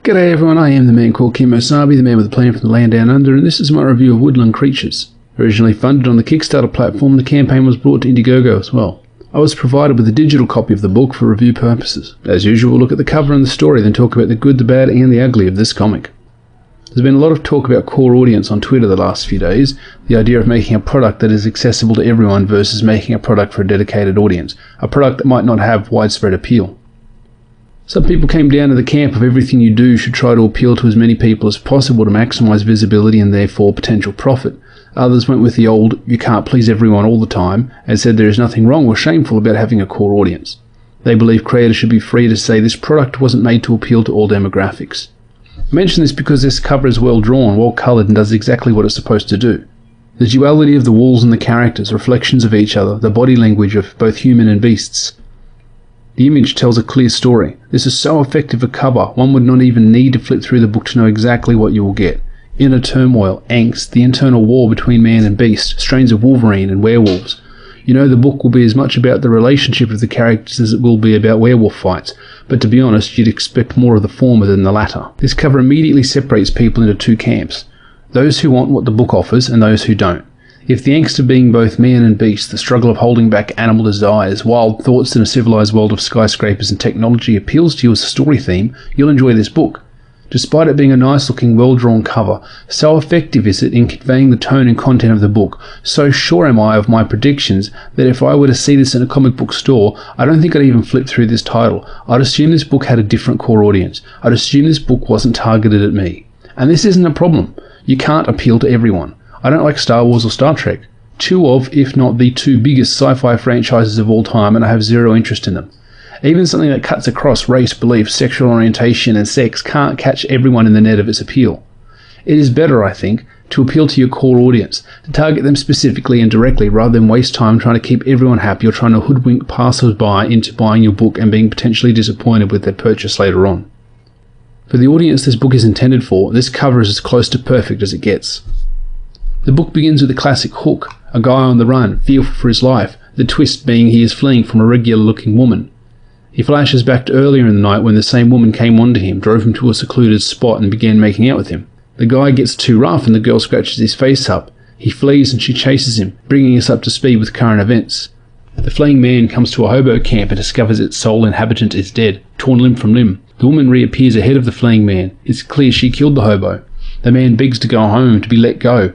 G'day everyone, I am the man called Kemosabe, the man with a plan from the land down under, and this is my review of Woodland Creatures. Originally funded on the Kickstarter platform, the campaign was brought to Indiegogo as well. I was provided with a digital copy of the book for review purposes. As usual, we'll look at the cover and the story, then talk about the good, the bad, and the ugly of this comic. There's been a lot of talk about core audience on Twitter the last few days, the idea of making a product that is accessible to everyone versus making a product for a dedicated audience, a product that might not have widespread appeal. Some people came down to the camp of everything you do should try to appeal to as many people as possible to maximise visibility and therefore potential profit. Others went with the old, you can't please everyone all the time, and said there is nothing wrong or shameful about having a core audience. They believe creators should be free to say this product wasn't made to appeal to all demographics. I mention this because this cover is well drawn, well coloured, and does exactly what it's supposed to do. The duality of the walls and the characters, reflections of each other, the body language of both human and beasts. The image tells a clear story. This is so effective a cover, one would not even need to flip through the book to know exactly what you will get. Inner turmoil, angst, the internal war between man and beast, strains of Wolverine and werewolves. You know the book will be as much about the relationship of the characters as it will be about werewolf fights, but to be honest, you'd expect more of the former than the latter. This cover immediately separates people into two camps. Those who want what the book offers and those who don't. If the angst of being both man and beast, the struggle of holding back animal desires, wild thoughts in a civilized world of skyscrapers and technology appeals to you as a story theme, you'll enjoy this book. Despite it being a nice-looking, well-drawn cover, so effective is it in conveying the tone and content of the book, so sure am I of my predictions that if I were to see this in a comic book store, I don't think I'd even flip through this title. I'd assume this book had a different core audience. I'd assume this book wasn't targeted at me. And this isn't a problem. You can't appeal to everyone. I don't like Star Wars or Star Trek. Two of, if not the two biggest sci-fi franchises of all time, and I have zero interest in them. Even something that cuts across race, belief, sexual orientation, and sex can't catch everyone in the net of its appeal. It is better, I think, to appeal to your core audience, to target them specifically and directly rather than waste time trying to keep everyone happy or trying to hoodwink passers-by into buying your book and being potentially disappointed with their purchase later on. For the audience this book is intended for, this cover is as close to perfect as it gets. The book begins with a classic hook, a guy on the run, fearful for his life, the twist being he is fleeing from a regular-looking woman. He flashes back to earlier in the night when the same woman came on to him, drove him to a secluded spot and began making out with him. The guy gets too rough and the girl scratches his face up. He flees and she chases him, bringing us up to speed with current events. The fleeing man comes to a hobo camp and discovers its sole inhabitant is dead, torn limb from limb. The woman reappears ahead of the fleeing man. It's clear she killed the hobo. The man begs to go home, to be let go.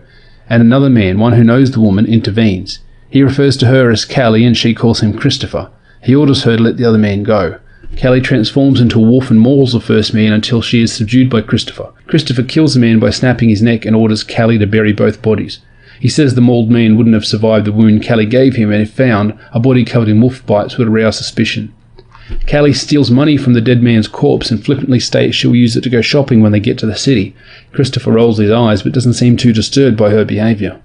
And another man, one who knows the woman, intervenes. He refers to her as Callie and she calls him Christopher. He orders her to let the other man go. Callie transforms into a wolf and mauls the first man until she is subdued by Christopher. Christopher kills the man by snapping his neck and orders Callie to bury both bodies. He says the mauled man wouldn't have survived the wound Callie gave him, and if found, a body covered in wolf bites would arouse suspicion. Callie steals money from the dead man's corpse and flippantly states she'll use it to go shopping when they get to the city. Christopher rolls his eyes but doesn't seem too disturbed by her behaviour.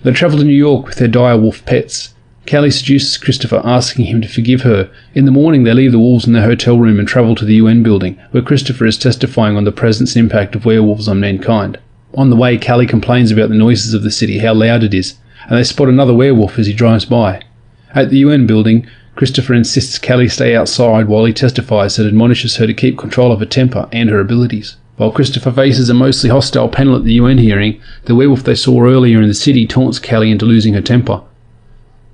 They travel to New York with their dire wolf pets. Callie seduces Christopher, asking him to forgive her. In the morning they leave the wolves in their hotel room and travel to the UN building, where Christopher is testifying on the presence and impact of werewolves on mankind. On the way, Callie complains about the noises of the city, how loud it is, and they spot another werewolf as he drives by. At the UN building, Christopher insists Callie stay outside while he testifies and admonishes her to keep control of her temper and her abilities. While Christopher faces a mostly hostile panel at the UN hearing, the werewolf they saw earlier in the city taunts Callie into losing her temper.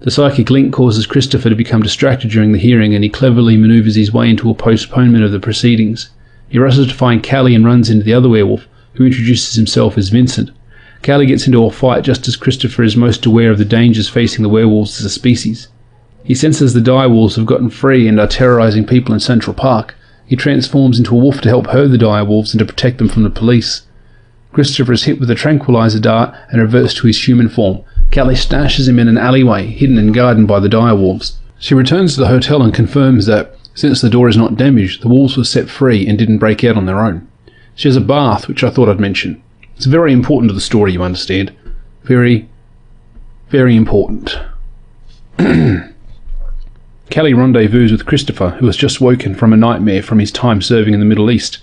The psychic link causes Christopher to become distracted during the hearing, and he cleverly manoeuvres his way into a postponement of the proceedings. He rushes to find Callie and runs into the other werewolf, who introduces himself as Vincent. Callie gets into a fight just as Christopher is most aware of the dangers facing the werewolves as a species. He senses the direwolves have gotten free and are terrorizing people in Central Park. He transforms into a wolf to help herd the direwolves and to protect them from the police. Christopher is hit with a tranquilizer dart and reverts to his human form. Callie stashes him in an alleyway, hidden and guarded by the direwolves. She returns to the hotel and confirms that, since the door is not damaged, the wolves were set free and didn't break out on their own. She has a bath, which I thought I'd mention. It's very important to the story, you understand. Very, very important. Callie rendezvous with Christopher, who has just woken from a nightmare from his time serving in the Middle East.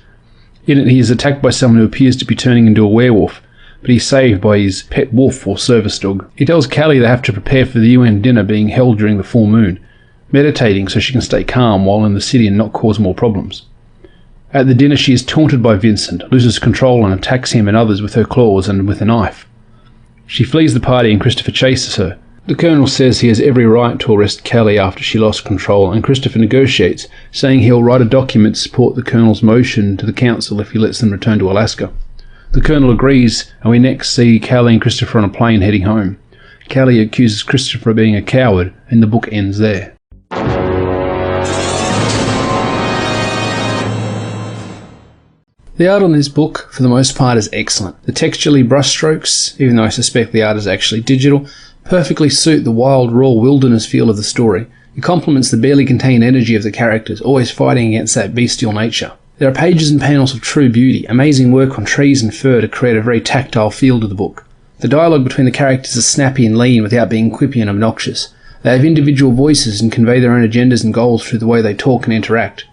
In it, he is attacked by someone who appears to be turning into a werewolf, but he's saved by his pet wolf or service dog. He tells Callie they have to prepare for the UN dinner being held during the full moon, meditating so she can stay calm while in the city and not cause more problems. At the dinner she is taunted by Vincent, loses control and attacks him and others with her claws and with a knife. She flees the party and Christopher chases her. The Colonel says he has every right to arrest Callie after she lost control, and Christopher negotiates, saying he'll write a document to support the Colonel's motion to the Council if he lets them return to Alaska. The Colonel agrees, and we next see Callie and Christopher on a plane heading home. Callie accuses Christopher of being a coward, and the book ends there. The art on this book, for the most part, is excellent. The texturally brushstrokes, even though I suspect the art is actually digital, perfectly suit the wild, raw wilderness feel of the story. It complements the barely contained energy of the characters, always fighting against that bestial nature. There are pages and panels of true beauty, amazing work on trees and fur to create a very tactile feel to the book. The dialogue between the characters is snappy and lean without being quippy and obnoxious. They have individual voices and convey their own agendas and goals through the way they talk and interact.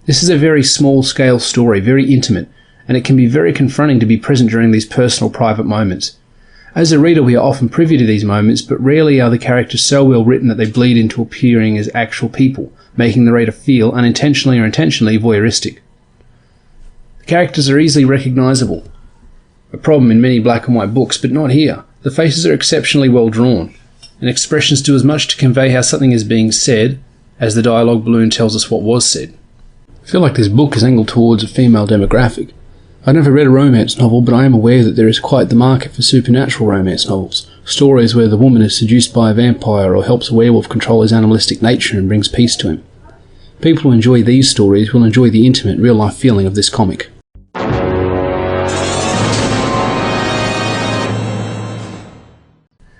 This is a very small-scale story, very intimate, and it can be very confronting to be present during these personal, private moments. As a reader, we are often privy to these moments, but rarely are the characters so well written that they bleed into appearing as actual people, making the reader feel, unintentionally or intentionally, voyeuristic. The characters are easily recognisable, a problem in many black and white books, but not here. The faces are exceptionally well drawn, and expressions do as much to convey how something is being said as the dialogue balloon tells us what was said. I feel like this book is angled towards a female demographic. I've never read a romance novel, but I am aware that there is quite the market for supernatural romance novels, stories where the woman is seduced by a vampire or helps a werewolf control his animalistic nature and brings peace to him. People who enjoy these stories will enjoy the intimate, real-life feeling of this comic.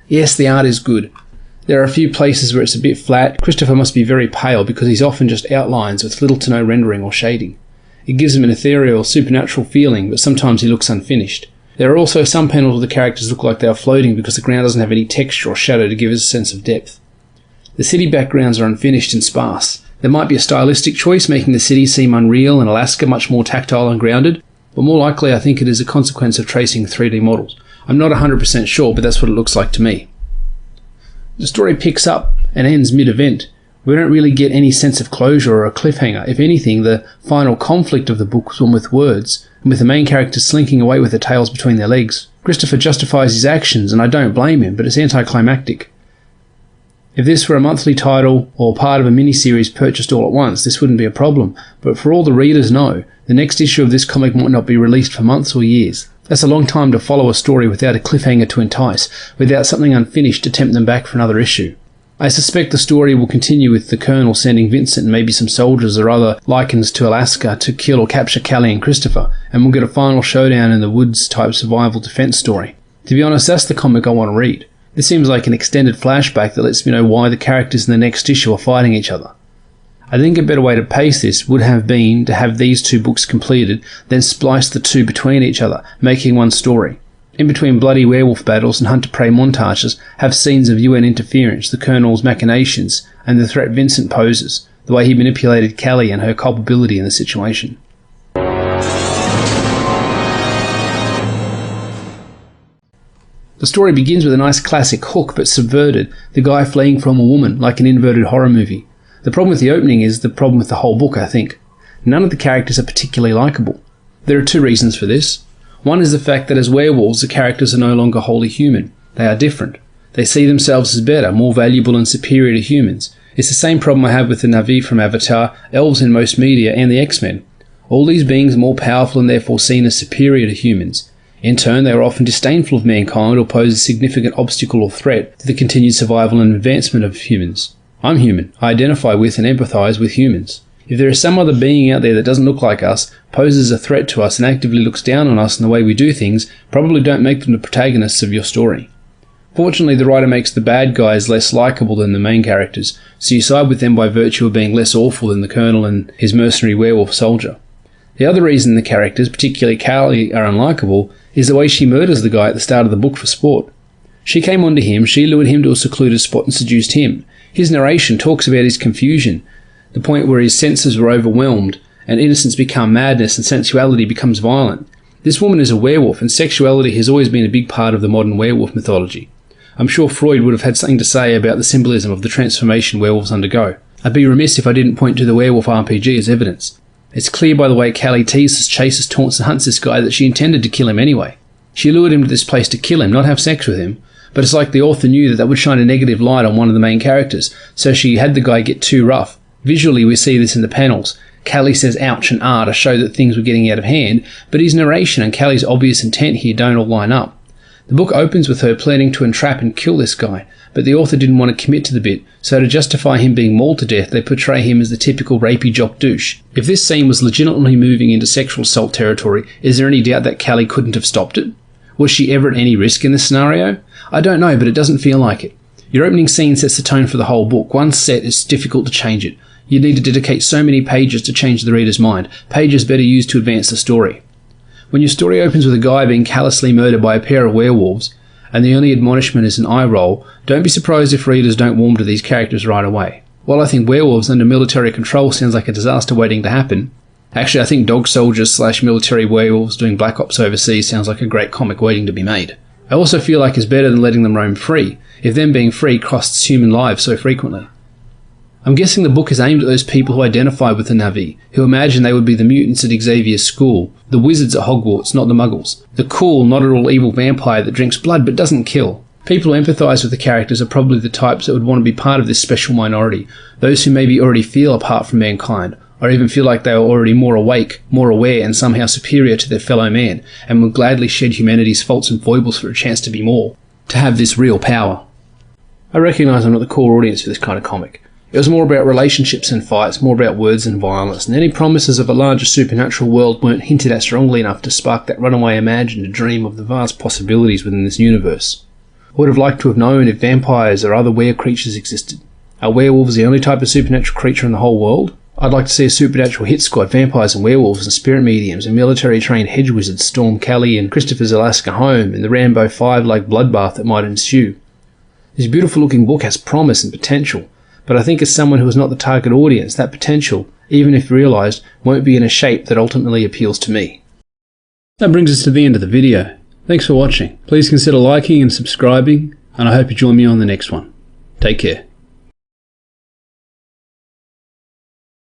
Yes, the art is good. There are a few places where it's a bit flat. Christopher must be very pale because he's often just outlines with little to no rendering or shading. It gives him an ethereal, supernatural feeling, but sometimes he looks unfinished. There are also some panels where the characters look like they are floating because the ground doesn't have any texture or shadow to give us a sense of depth. The city backgrounds are unfinished and sparse. There might be a stylistic choice making the city seem unreal and Alaska much more tactile and grounded, but more likely I think it is a consequence of tracing 3D models. I'm not 100% sure, but that's what it looks like to me. The story picks up and ends mid-event. We don't really get any sense of closure or a cliffhanger. If anything, the final conflict of the book was one with words, and with the main characters slinking away with their tails between their legs. Christopher justifies his actions, and I don't blame him, but it's anticlimactic. If this were a monthly title or part of a miniseries purchased all at once, this wouldn't be a problem, but for all the readers know, the next issue of this comic might not be released for months or years. That's a long time to follow a story without a cliffhanger to entice, without something unfinished to tempt them back for another issue. I suspect the story will continue with the Colonel sending Vincent and maybe some soldiers or other lichens to Alaska to kill or capture Callie and Christopher, and we'll get a final showdown in the woods type survival defense story. To be honest, that's the comic I want to read. This seems like an extended flashback that lets me know why the characters in the next issue are fighting each other. I think a better way to pace this would have been to have these two books completed, then splice the two between each other, making one story. In between bloody werewolf battles and hunt-to-prey montages, have scenes of UN interference, the Colonel's machinations, and the threat Vincent poses, the way he manipulated Callie and her culpability in the situation. The story begins with a nice classic hook, but subverted, the guy fleeing from a woman, like an inverted horror movie. The problem with the opening is the problem with the whole book, I think. None of the characters are particularly likeable. There are two reasons for this. One is the fact that as werewolves, the characters are no longer wholly human. They are different. They see themselves as better, more valuable and superior to humans. It's the same problem I have with the Na'vi from Avatar, elves in most media, and the X-Men. All these beings are more powerful and therefore seen as superior to humans. In turn, they are often disdainful of mankind or pose a significant obstacle or threat to the continued survival and advancement of humans. I'm human. I identify with and empathise with humans. If there is some other being out there that doesn't look like us, poses a threat to us and actively looks down on us and the way we do things, probably don't make them the protagonists of your story. Fortunately, the writer makes the bad guys less likeable than the main characters, so you side with them by virtue of being less awful than the Colonel and his mercenary werewolf soldier. The other reason the characters, particularly Callie, are unlikable is the way she murders the guy at the start of the book for sport. She came onto him, she lured him to a secluded spot and seduced him. His narration talks about his confusion, the point where his senses were overwhelmed, and innocence becomes madness and sensuality becomes violent. This woman is a werewolf, and sexuality has always been a big part of the modern werewolf mythology. I'm sure Freud would have had something to say about the symbolism of the transformation werewolves undergo. I'd be remiss if I didn't point to the werewolf RPG as evidence. It's clear by the way Callie teases, chases, taunts and hunts this guy that she intended to kill him anyway. She lured him to this place to kill him, not have sex with him, but it's like the author knew that would shine a negative light on one of the main characters, so she had the guy get too rough. Visually we see this in the panels. Callie says ouch and ah to show that things were getting out of hand, but his narration and Callie's obvious intent here don't all line up. The book opens with her planning to entrap and kill this guy, but the author didn't want to commit to the bit, so to justify him being mauled to death they portray him as the typical rapey jock douche. If this scene was legitimately moving into sexual assault territory, is there any doubt that Callie couldn't have stopped it? Was she ever at any risk in this scenario? I don't know, but it doesn't feel like it. Your opening scene sets the tone for the whole book. Once set, it's difficult to change it. You need to dedicate so many pages to change the reader's mind, pages better used to advance the story. When your story opens with a guy being callously murdered by a pair of werewolves, and the only admonishment is an eye roll, don't be surprised if readers don't warm to these characters right away. While I think werewolves under military control sounds like a disaster waiting to happen, actually I think dog soldiers / military werewolves doing black ops overseas sounds like a great comic waiting to be made. I also feel like it's better than letting them roam free, if them being free costs human lives so frequently. I'm guessing the book is aimed at those people who identify with the Na'vi, who imagine they would be the mutants at Xavier's school, the wizards at Hogwarts, not the muggles, the cool, not at all evil vampire that drinks blood but doesn't kill. People who empathise with the characters are probably the types that would want to be part of this special minority, those who maybe already feel apart from mankind, or even feel like they are already more awake, more aware and somehow superior to their fellow man, and would gladly shed humanity's faults and foibles for a chance to be more, to have this real power. I recognise I'm not the core audience for this kind of comic. It was more about relationships and fights, more about words and violence, and any promises of a larger supernatural world weren't hinted at strongly enough to spark that runaway imagined dream of the vast possibilities within this universe. I would have liked to have known if vampires or other were-creatures existed. Are werewolves the only type of supernatural creature in the whole world? I'd like to see a supernatural hit squad, vampires and werewolves and spirit mediums and military-trained hedge wizards storm Callie and Christopher's Alaska home in the Rambo 5-like bloodbath that might ensue. This beautiful-looking book has promise and potential, but I think as someone who is not the target audience, that potential, even if realised, won't be in a shape that ultimately appeals to me. That brings us to the end of the video. Thanks for watching. Please consider liking and subscribing, and I hope you join me on the next one. Take care.